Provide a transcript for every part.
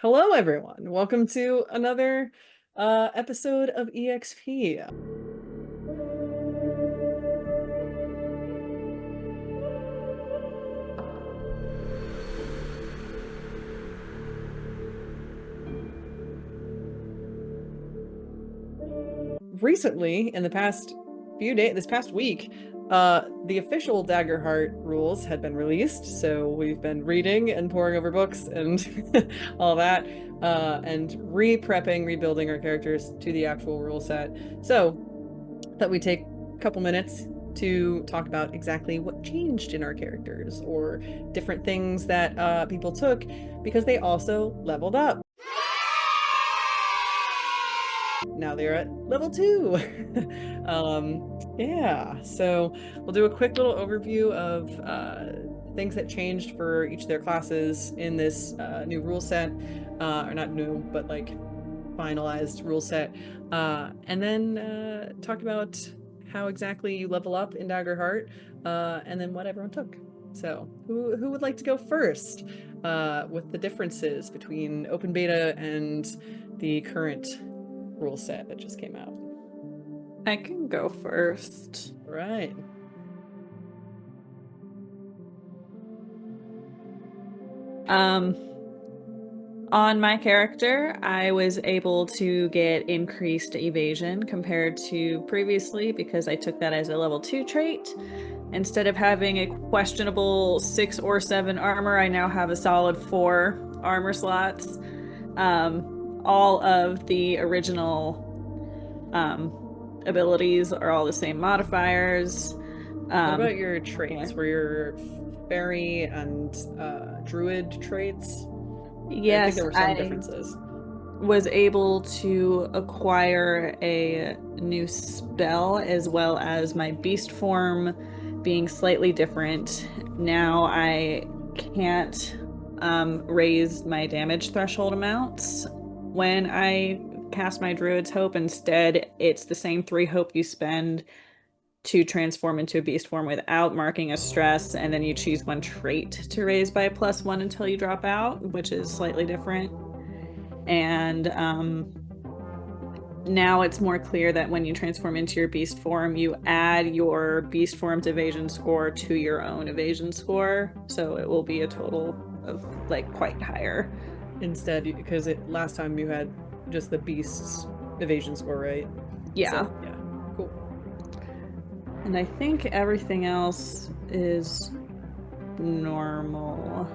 Hello, everyone. Welcome to another episode of EXP. Recently, in the past few days, this past week, the official Daggerheart rules had been released, so we've been reading and poring over books and all that, and re-prepping, rebuilding our characters to the actual rule set. So, that we take a couple minutes to talk about exactly what changed in our characters or different things that people took because they also leveled up. Now they're at level 2. Yeah, so we'll do a quick little overview of things that changed for each of their classes in this new rule set, or not new, but like finalized rule set, and then talk about how exactly you level up in Daggerheart, and then what everyone took. So who would like to go first with the differences between open beta and the current rule set that just came out? I can go first. Right. On my character, I was able to get increased evasion compared to previously because I took that as a level 2 trait. Instead of having a questionable 6 or 7 armor, I now have a solid 4 armor slots. All of the original abilities are all the same modifiers. What about your traits? Yeah. Were your fairy and druid traits? I think Yes, there were some I differences. was able to acquire a new spell as well as my beast form being slightly different. Now I can't raise my damage threshold amounts when I cast my Druid's Hope. Instead, it's the same 3 hope you spend to transform into a beast form without marking a stress, and then you choose one trait to raise by +1 until you drop out, which is slightly different. And now it's more clear that when you transform into your beast form, you add your beast form's evasion score to your own evasion score. So it will be a total of like quite higher. Instead, because last time you had just the beast's evasion score, right? Yeah. So yeah, cool. And I think everything else is normal.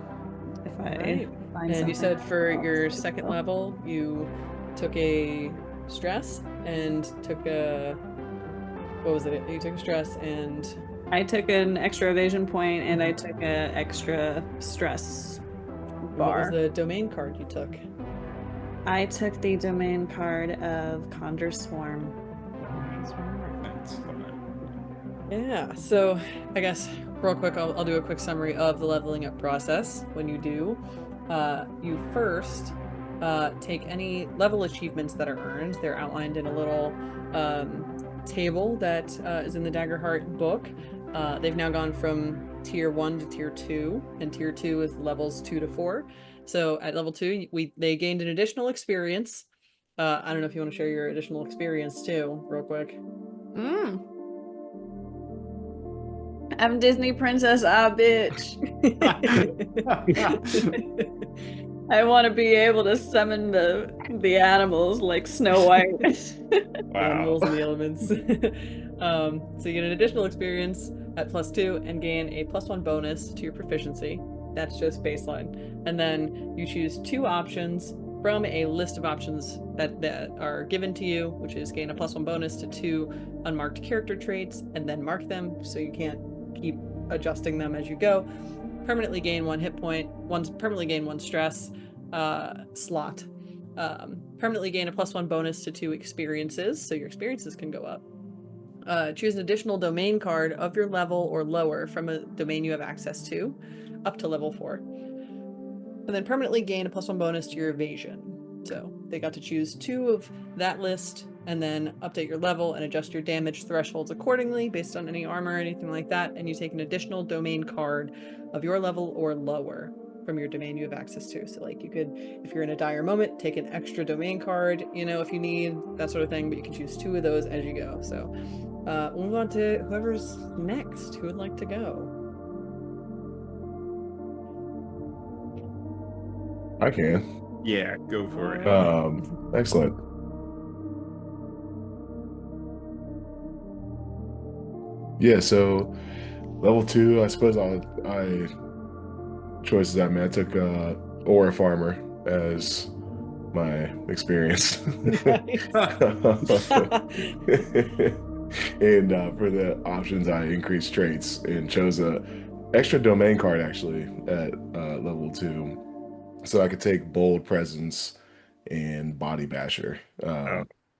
If I Right. find And you something said for your else. second level, you took a stress and took a, what was it? You took a stress and I took an extra evasion point and I took an extra stress what was bar. the domain card you took? I took the domain card of Conjure Swarm. That's fun. Yeah, so I guess real quick, I'll do a quick summary of the leveling up process. When you do, you first take any level achievements that are earned. They're outlined in a little table that is in the Daggerheart book. They've now gone from tier 1 to tier 2, and tier 2 is levels 2 to 4. So at level 2, they gained an additional experience. I don't know if you want to share your additional experience too, real quick. Mm. I'm Disney princess, bitch. I want to be able to summon the animals like Snow White. The Wow. animals and the elements. So you get an additional experience at +2 and gain a +1 bonus to your proficiency. That's just baseline. And then you choose 2 options from a list of options that are given to you, which is gain a +1 bonus to 2 unmarked character traits, and then mark them so you can't keep adjusting them as you go. Permanently gain 1 hit point, permanently gain 1 stress slot. Permanently gain a +1 bonus to 2 experiences, so your experiences can go up. Choose an additional domain card of your level or lower from a domain you have access to, up to level 4. And then permanently gain a +1 bonus to your evasion. So they got to choose 2 of that list, and then update your level and adjust your damage thresholds accordingly based on any armor or anything like that, and you take an additional domain card of your level or lower. from your domain you have access to. So like you could, if you're in a dire moment, take an extra domain card, you know, if you need that sort of thing, but you can choose 2 of those as you go. So we'll move on to whoever's next. Who would like to go? I can. Yeah, go for it. Excellent. Yeah, so level 2, I suppose I choices I made. I took Aura Farmer as my experience. And for the options, I increased traits and chose a extra domain card actually at level 2, so I could take Bold Presence and Body Basher.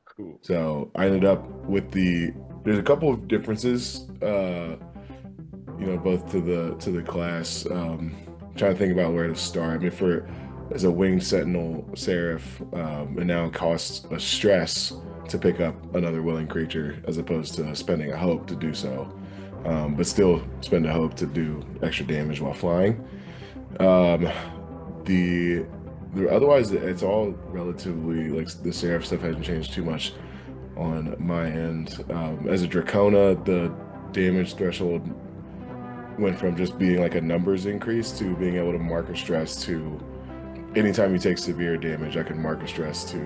Cool. So I ended up with there's a couple of differences, you know, both to the class. Trying to think about where to start. I mean, as a winged sentinel seraph, it now costs a stress to pick up another willing creature as opposed to spending a hope to do so, but still spend a hope to do extra damage while flying. Otherwise it's all relatively, like, the seraph stuff hasn't changed too much on my end. As a Dracona, the damage threshold went from just being like a numbers increase to being able to mark a stress to anytime you take severe damage, I can mark a stress to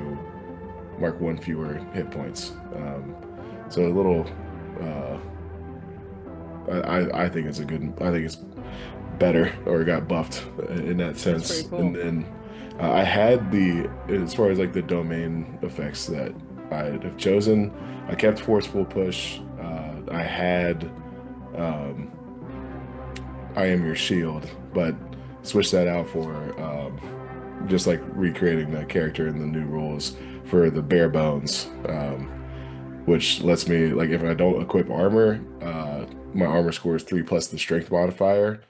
mark 1 fewer hit points. So a little, I think it's better, or got buffed in that sense. That's pretty cool. And then I had as far as like the domain effects that I have chosen, I kept Forceful Push. I had I Am Your Shield, but switched that out for just like recreating the character in the new rules for the bare bones, which lets me, like, if I don't equip armor, my armor score is 3 plus the strength modifier,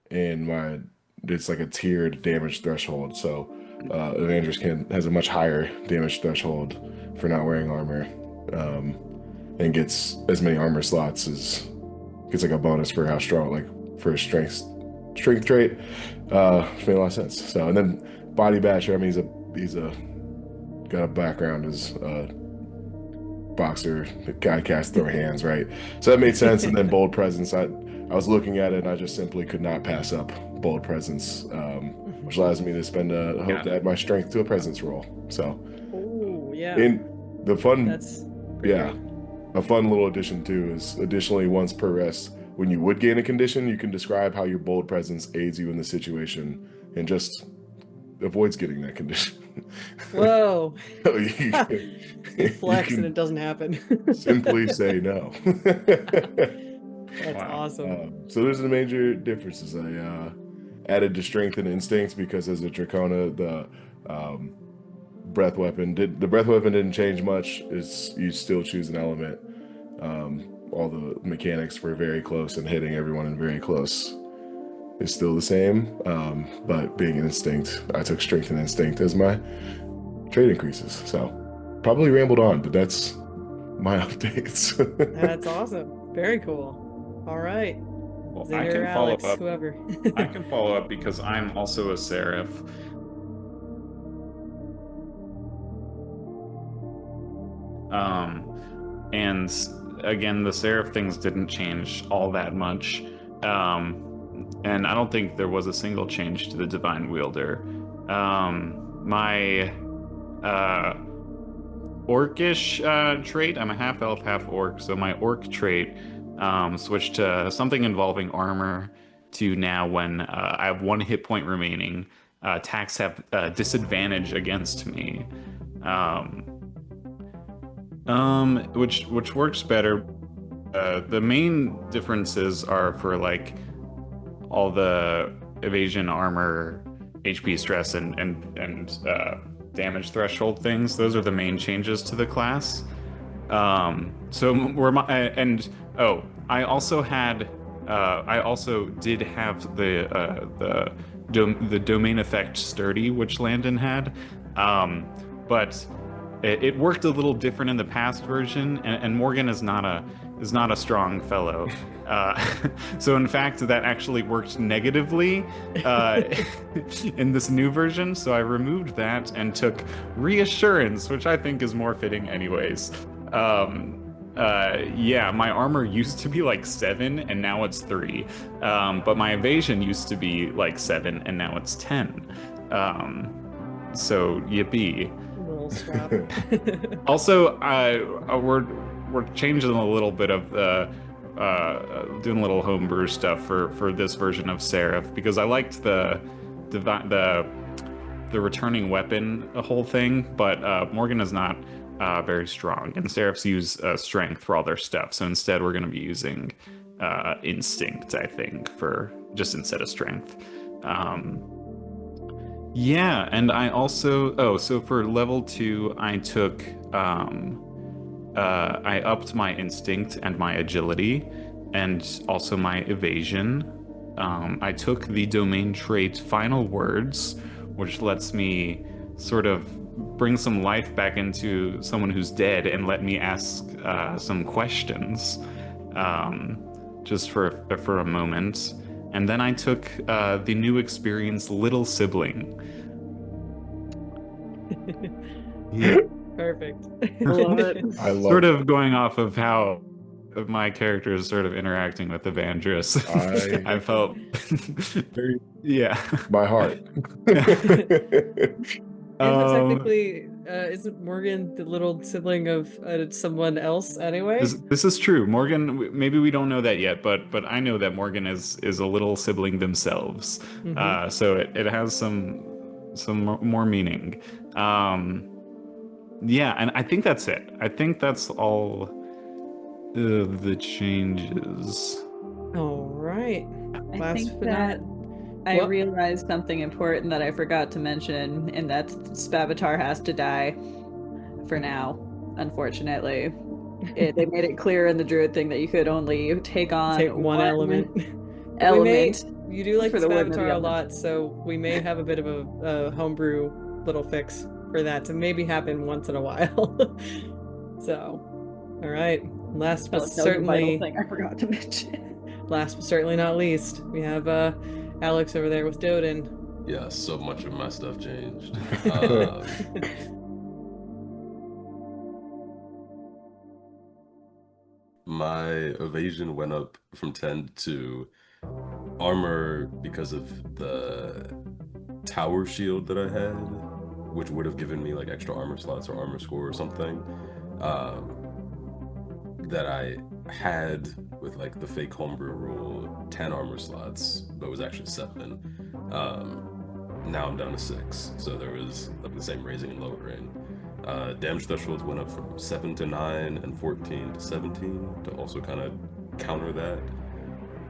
and it's like a tiered damage threshold. So Evandris has a much higher damage threshold for not wearing armor, and gets as many armor slots gets like a bonus for how strong, like for a strength trait. Which made a lot of sense. So, and then Body Basher, I mean, he's got a background as a boxer, the guy casts throw hands, right? So that made sense. And then Bold Presence, I was looking at it and I just simply could not pass up Bold Presence, which allows me to spend a hope to add my strength to a presence roll. So, oh yeah, in the fun, that's yeah, great. a fun little addition too is additionally, once per rest, when you would gain a condition, you can describe how your Bold Presence aids you in the situation and just avoids getting that condition. Whoa. you Flex can and it doesn't happen. simply say no. That's awesome. So there's the major differences. I added to Strength and Instincts because as a Dracona, the breath weapon didn't change much. You still choose an element. All the mechanics for very close and hitting everyone in very close is still the same, but being an instinct, I took Strength and Instinct as my trait increases. So probably rambled on, but that's my updates. That's awesome. Very cool. All right. Well, Xander, I can follow Alex, up. whoever. I can follow up because I'm also a seraph. And again, the seraph things didn't change all that much. And I don't think there was a single change to the Divine Wielder. My orcish trait, I'm a half elf, half orc, so my orc trait switched to something involving armor to now when I have 1 hit point remaining, attacks have disadvantage against me. Which works better. The main differences are for like all the evasion, armor, HP, stress, and damage threshold things. Those are the main changes to the class. I also did have the domain effect sturdy, which Landon had, but it worked a little different in the past version, and Morgen is not is not a strong fellow. So in fact, that actually worked negatively in this new version. So I removed that and took reassurance, which I think is more fitting anyways. Yeah, my armor used to be like 7 and now it's 3. But my evasion used to be like 7 and now it's 10. So yippee. Little swap. Also, we're changing a little bit of the doing a little homebrew stuff for this version of Seraph because I liked the returning weapon whole thing, but Morgan is not very strong, and Seraphs use strength for all their stuff. So instead, we're going to be using instinct, I think, for just instead of strength. Yeah, and I also so for level 2, I took I upped my instinct and my agility, and also my evasion. I took the domain trait Final Words, which lets me sort of bring some life back into someone who's dead and let me ask some questions, just for a moment. And then I took the new experience Little Sibling. Yeah. Perfect. Love it. I love Sort of going off of how my character is sort of interacting with Evandris. I felt very, yeah. my heart. And so technically, isn't Morgan the little sibling of someone else anyway? This is true. Morgan, maybe we don't know that yet, but I know that Morgan is a little sibling themselves. Mhm. So it has some more meaning. Yeah, and I think that's it. I think that's all of the changes. All right. I Last think but that not- I What? realized something important that I forgot to mention, and that's Spavatar has to die for now, unfortunately. They made it clear in the druid thing that you could only take on take one element. element. You do like for the the win of the Spavatar a element. lot, so we may have a bit of a homebrew little fix for that to maybe happen once in a while. So, all right. Last but That was a vital certainly, thing I forgot to mention. last but certainly not least, we have Alex over there with Døden. Yeah, so much of my stuff changed. My evasion went up from 10 to armor because of the tower shield that I had, which would have given me like extra armor slots or armor score or something, that I had with like the fake homebrew rule 10 armor slots, but was actually 7. Now I'm down to 6, so there was like the same raising and lowering. Damage thresholds went up from 7 to 9 and 14 to 17 to also kind of counter that.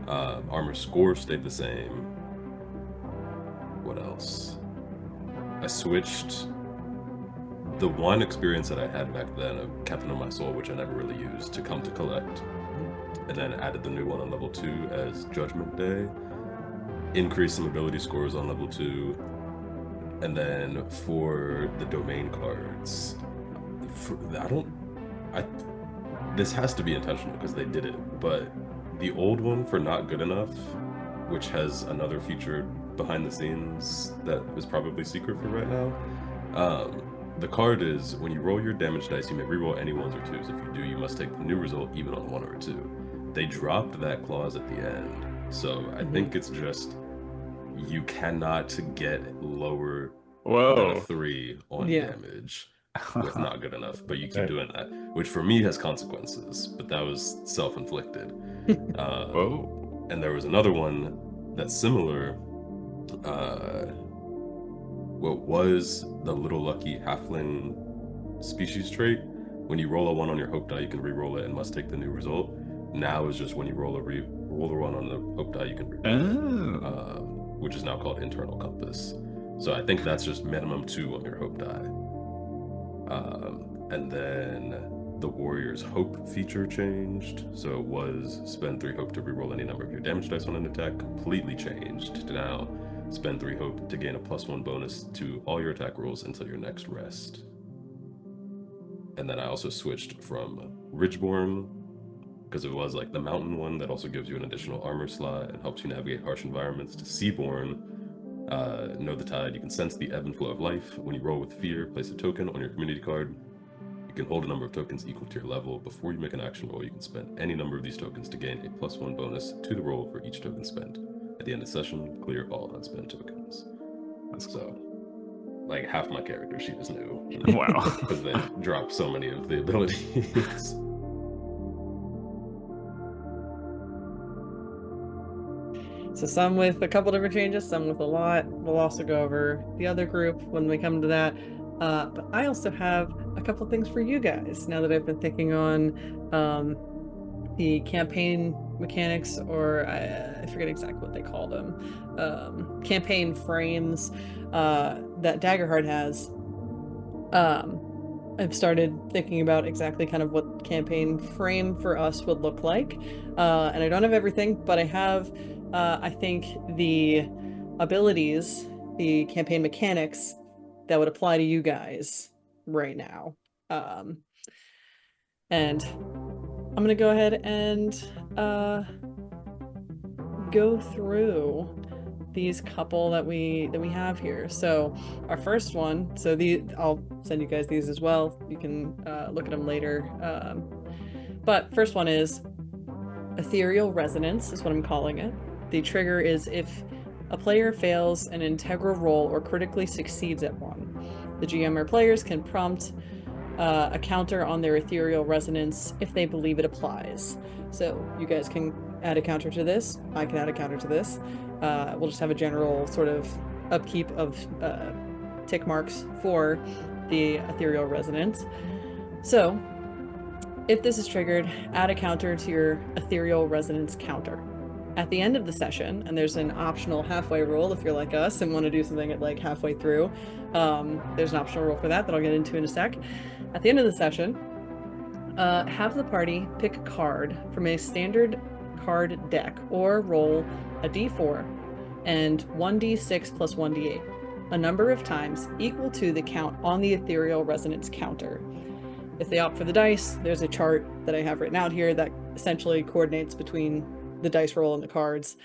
Armor score stayed the same. What else? I switched the one experience that I had back then of Captain of My Soul, which I never really used, to Come to Collect, and then added the new one on level 2 as Judgment Day. Increased some ability scores on level 2. And then for the domain cards, this has to be intentional because they did it, but the old one for Not Good Enough, which has another feature behind the scenes that is probably secret for right now, the card is when you roll your damage dice, you may reroll any 1s or 2s. If you do, you must take the new result even on 1 or 2. They dropped that clause at the end, so I think it's just you cannot get lower than a 3 on damage with Not Good Enough, but you keep doing that, which for me has consequences, but that was self-inflicted. Whoa. And there was another one that's similar. What was the Little Lucky Halfling species trait? When you roll a 1 on your hope die, you can re-roll it and must take the new result. Now is just when you roll a 1 on the hope die, you can re-roll it, which is now called Internal Compass. So I think that's just minimum 2 on your hope die. And then the Warrior's Hope feature changed. So it was spend 3 hope to reroll any number of your damage dice on an attack. Completely changed to now spend 3 hope to gain a +1 bonus to all your attack rolls until your next rest. And then I also switched from Ridgeborn because it was like the mountain one that also gives you an additional armor slot and helps you navigate harsh environments, to Seaborn, Know the Tide. You can sense the ebb and flow of life. When you roll with fear, place a token on your community card. You can hold a number of tokens equal to your level. Before you make an action roll, you can spend any number of these tokens to gain a +1 bonus to the roll for each token spent. At the end of the session, clear all unspent tokens. So, like, half my character sheet is new. Wow. Because they dropped so many of the abilities. So some with a couple different changes, some with a lot. We'll also go over the other group when we come to that. But I also have a couple things for you guys now that I've been thinking on the campaign mechanics, or I forget exactly what they call them, campaign frames that Daggerheart has. I've started thinking about exactly kind of what campaign frame for us would look like, and I don't have everything, but I have I think the abilities, the campaign mechanics that would apply to you guys right now. And I'm gonna go ahead and go through these couple that we have here. So our first one, so I'll send you guys these as well. You can look at them later. But first one is Ethereal Resonance is what I'm calling it. The trigger is if a player fails an integral roll or critically succeeds at one. The GM or players can prompt a counter on their Ethereal Resonance if they believe it applies. So you guys can add a counter to this. I can add a counter to this. We'll just have a general sort of upkeep of tick marks for the Ethereal Resonance. So if this is triggered, add a counter to your Ethereal Resonance counter. At the end of the session, and there's an optional halfway roll if you're like us and want to do something at like halfway through, there's an optional roll for that I'll get into in a sec. At the end of the session, have the party pick a card from a standard card deck or roll a d4 and 1d6 plus 1d8, a number of times equal to the count on the Ethereal Resonance counter. If they opt for the dice, there's a chart that I have written out here that essentially coordinates between the dice roll and the cards.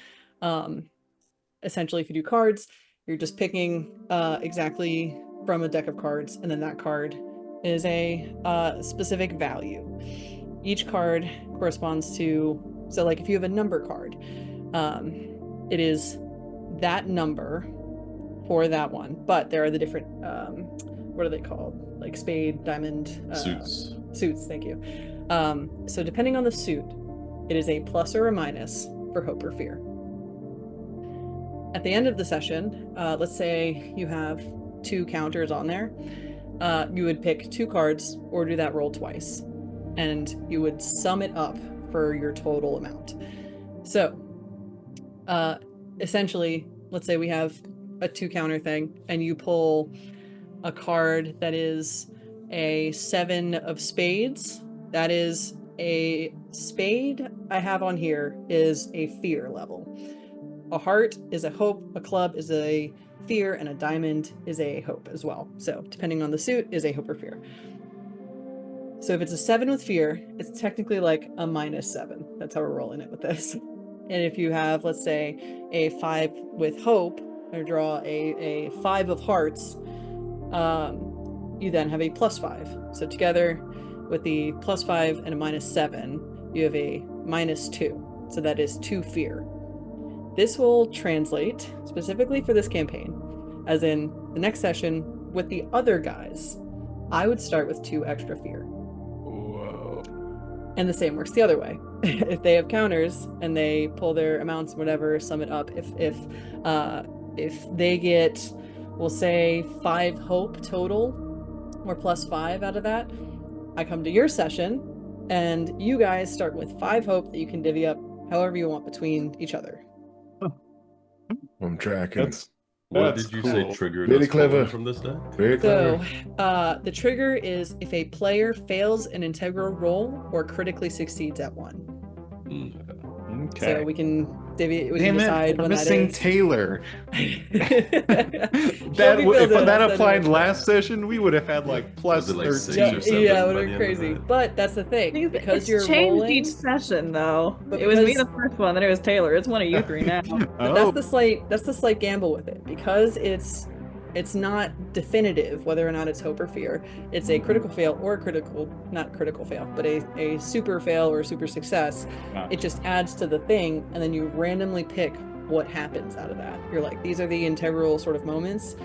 Essentially, if you do cards, you're just picking exactly from a deck of cards, and then that card is a specific value. Each card corresponds to, so like if you have a number card, it is that number for that one, but there are the different, what are they called? Like spade, diamond, suits, thank you. So depending on the suit, it is a plus or a minus for hope or fear. At the end of the session, let's say you have 2 counters on there, you would pick 2 cards or do that roll twice, and you would sum it up for your total amount. So essentially, let's say we have a 2 counter thing and you pull a card that is a 7 of spades. That is a spade I have on here is a fear level. A heart is a hope, a club is a fear, and a diamond is a hope as well. So depending on the suit is a hope or fear. So if it's a 7 with fear, it's technically like a -7. That's how we're rolling it with this. And if you have, let's say, a 5 with hope, or draw a 5 of hearts, you then have a +5. So together with the +5 and a -7, you have a -2. So that is 2 fear. This will translate specifically for this campaign, as in the next session with the other guys, I would start with 2 extra fear. Whoa. And the same works the other way. If they have counters and they pull their amounts, whatever, sum it up. If they get, we'll say 5 hope total, or +5 out of that, I come to your session and you guys start with 5 hope that you can divvy up however you want between each other. I'm tracking. What That's did you cool. say triggered Very us clever. pulling from this deck? Very So clever. the trigger is if a player fails an integral roll or critically succeeds at one. Okay. Okay. So we can Davey, we Damn can it, decide we're when missing that is. Taylor. If If that applied last session, we would have had like plus Was it like 13. 6 Yeah, or 7 yeah, it would by have the been end of crazy. it? But that's the thing, because it's you're changed rolling. each session though. But It was me because- the first one, then it was Taylor. It's one of you three now. But Oh, that's the slight gamble with it, because it's not definitive whether or not it's hope or fear. It's a critical fail or not critical fail, but a super fail or a super success. It just adds to the thing, and then you randomly pick what happens out of that. You're like, these are the integral sort of moments,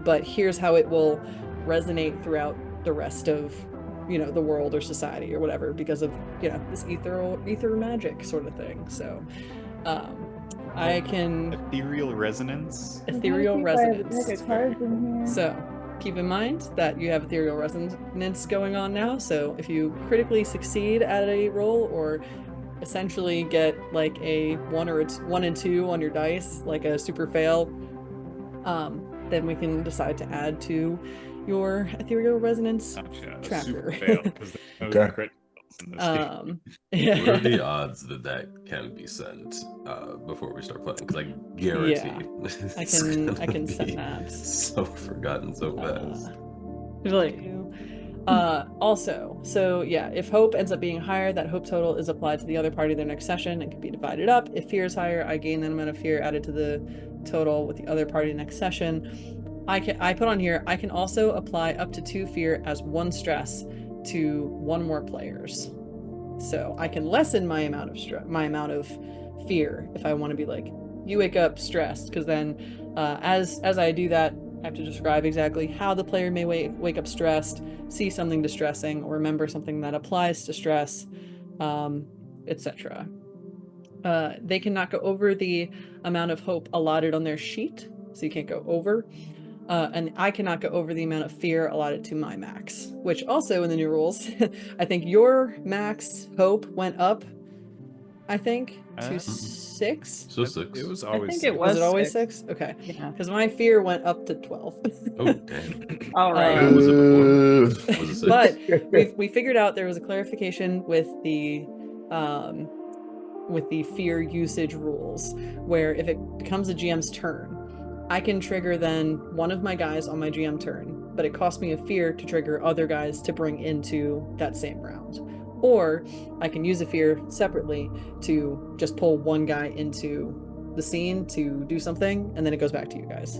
but here's how it will resonate throughout the rest of, the world or society or whatever, because of, this ether magic sort of thing. So, I can ethereal resonance. ethereal resonance. So keep in mind that you have ethereal resonance going on now. So if you critically succeed at a roll, or essentially get like a 1 and 2 on your dice, like a super fail, then we can decide to add to your ethereal resonance tracker. Super fail, because there's no criticals in this game. Yeah. What are the odds that can be sent before we start playing? Because I guarantee I it's can gonna be send that. so forgotten so fast. Also, so yeah, if hope ends up being higher, that hope total is applied to the other party their next session and can be divided up. If fear is higher, I gain that amount of fear added to the total with the other party next session. I put on here, I can also apply up to 2 fear as 1 stress to 1 more players. So I can lessen my amount of fear if I want to be like, you wake up stressed, because then as I do that, I have to describe exactly how the player may wake up stressed, see something distressing, or remember something that applies to stress, etc. They cannot go over the amount of hope allotted on their sheet, so you can't go over. And I cannot go over the amount of fear allotted to my max, which also in the new rules, I think your max hope went up, I think, to 6. So 6. It was I always think six. it Was it always 6? 6? Okay. Yeah. Because my fear went up to 12. Oh damn. All right. What was it before? Was it 6? But we figured out there was a clarification with the fear usage rules, where if it becomes a GM's turn, I can trigger then one of my guys on my GM turn, but it costs me a fear to trigger other guys to bring into that same round. Or I can use a fear separately to just pull one guy into the scene to do something, and then it goes back to you guys.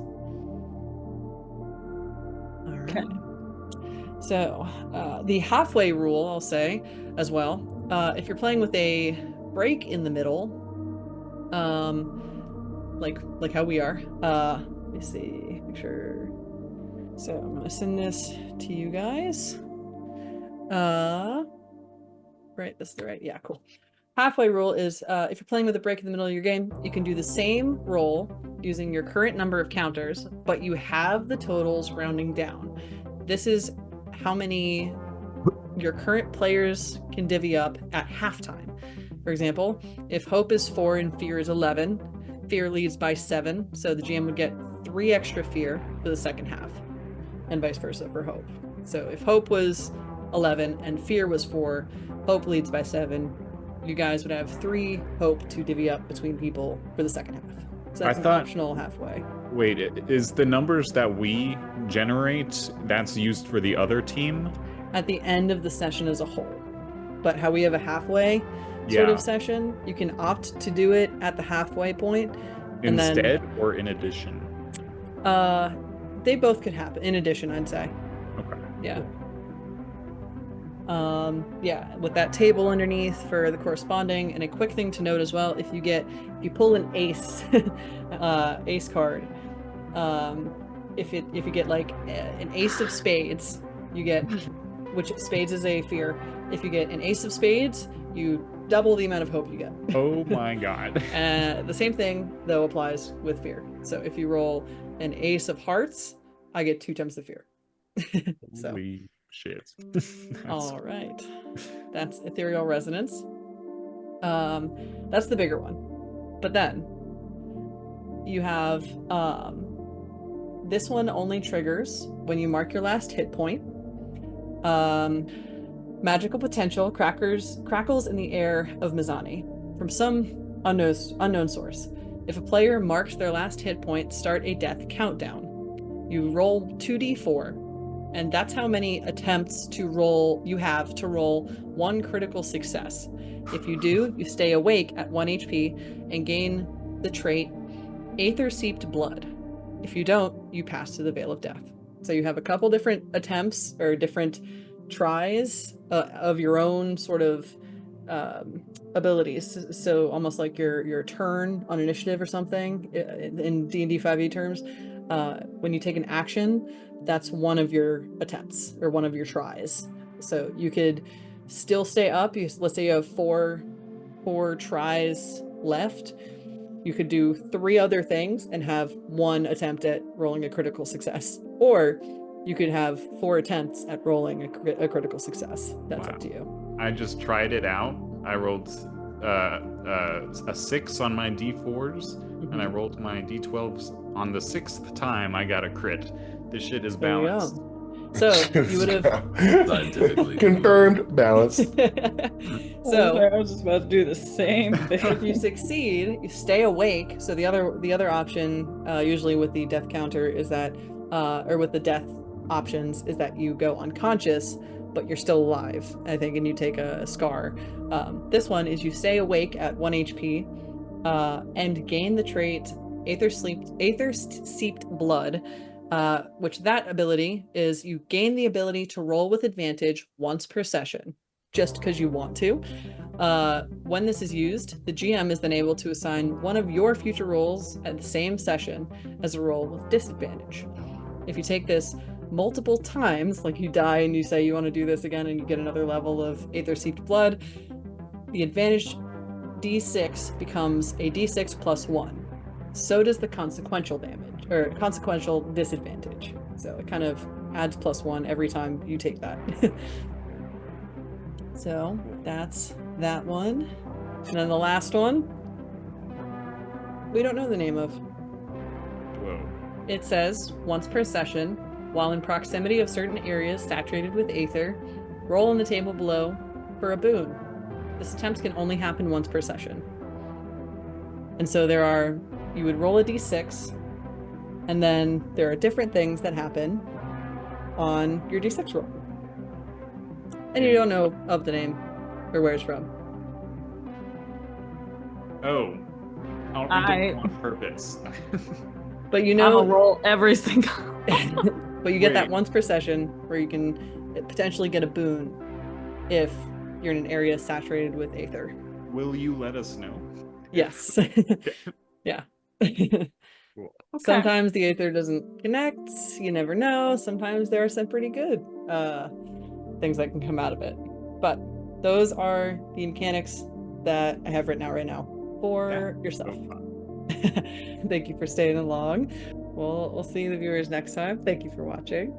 All right. Okay. So the halfway rule, I'll say as well. If you're playing with a break in the middle, like how we are. Let me see, make sure. So I'm gonna send this to you guys. Right, this is the right. Yeah, cool. Halfway rule is if you're playing with a break in the middle of your game, you can do the same roll using your current number of counters, but you have the totals rounding down. This is how many your current players can divvy up at halftime. For example, if hope is 4 and fear is 11, fear leads by 7, so the GM would get 3 extra fear for the second half, and vice versa for hope. So if hope was 11 and fear was 4, hope leads by 7. You guys would have 3 hope to divvy up between people for the second half. So that's an optional halfway. Wait, is the numbers that we generate, that's used for the other team? At the end of the session as a whole. But how we have a halfway sort of session, you can opt to do it at the halfway point. And Instead or in addition? They both could happen. In addition, I'd say. Okay. Yeah. Yeah, with that table underneath for the corresponding, and a quick thing to note as well, if you pull an ace ace card, if you get like an ace of spades, you get, which spades is a fear, if you get an ace of spades, you double the amount of hope you get. Oh my god. The same thing though applies with fear. So if you roll an ace of hearts, I get 2 times the fear. So Holy shit. all right, that's ethereal resonance. That's the bigger one, but then you have this one only triggers when you mark your last hit point. Magical potential crackles in the air of Mizani. From some unknown source. If a player marks their last hit point, start a death countdown. You roll 2d4, and that's how many attempts you have to roll one critical success. If you do, you stay awake at 1 HP and gain the trait Aether Seeped Blood. If you don't, you pass to the Veil of Death. So you have a couple different attempts or different tries of your own sort of abilities. So almost like your turn on initiative or something in D&D 5e terms. When you take an action, that's one of your attempts or one of your tries. So you could still stay up. Let's say you have four tries left. You could do 3 other things and have 1 attempt at rolling a critical success. Or you could have 4 attempts at rolling a critical success. That's up to you. I just tried it out. I rolled a 6 on my D4s, and I rolled my D12s. On the 6th time, I got a crit. This shit is balanced. So you would have Scientifically confirmed balance. So I was just about to do the same thing. if you succeed, you stay awake. So the other option, usually with the death counter, is that, or with the death options, is that you go unconscious, but you're still alive, I think, and you take a scar. This one is you stay awake at 1 HP and gain the trait Aether Seeped Blood, which that ability is you gain the ability to roll with advantage once per session, just because you want to. When this is used, the GM is then able to assign one of your future rolls at the same session as a roll with disadvantage. If you take this multiple times, like you die and you say you want to do this again and you get another level of Aether Seeped Blood, the advantage D6 becomes a D6 plus 1. So does the consequential damage, or consequential disadvantage. So it kind of adds plus 1 every time you take that. So that's that one. And then the last one, we don't know the name of. Whoa. It says, once per session, while in proximity of certain areas saturated with Aether, roll on the table below for a boon. This attempt can only happen once per session. And so you would roll a d6, and then there are different things that happen on your d6 roll. And you don't know of the name or where it's from. Oh. I'll read it on purpose. But you I'm know, gonna roll every single. but you get that Wait. once per session where you can potentially get a boon if you're in an area saturated with Aether. Will you let us know? Yes. Yeah. Cool. Sometimes the Aether doesn't connect. You never know. Sometimes there are some pretty good things that can come out of it. But those are the mechanics that I have written out right now for yourself. So fun. Thank you for staying along. We'll see the viewers next time. Thank you for watching.